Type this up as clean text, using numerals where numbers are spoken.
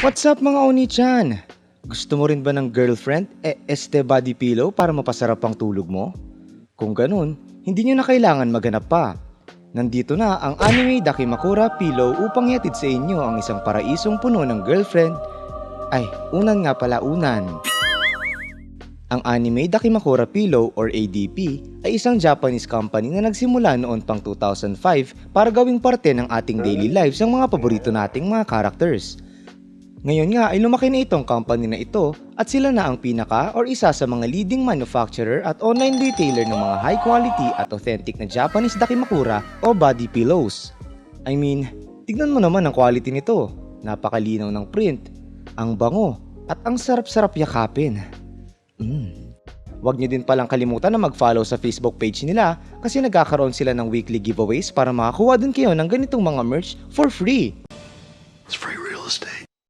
What's up mga Oni-chan? Gusto mo rin ba ng girlfriend este body pillow para mapasarap ang tulog mo? Kung ganun, hindi nyo na kailangan maghanap pa. Nandito na ang Anime Dakimakura Pillow upang ihatid sa inyo ang isang paraisong puno ng girlfriend. Ay, unan nga pala unan. Ang Anime Dakimakura Pillow or ADP ay isang Japanese company na nagsimula noon pang 2005 para gawing parte ng ating daily lives ang mga paborito nating mga characters. Ngayon nga ay lumaki na itong company na ito at sila na ang pinaka or isa sa mga leading manufacturer at online retailer ng mga high quality at authentic na Japanese Dakimakura o body pillows. I mean, tignan mo naman ang quality nito. Napakalinaw ng print, ang bango at ang sarap-sarap yakapin. Huwag niyo din palang kalimutan na mag-follow sa Facebook page nila kasi nagkakaroon sila ng weekly giveaways para makakuha din kayo ng ganitong mga merch for free. It's free real estate.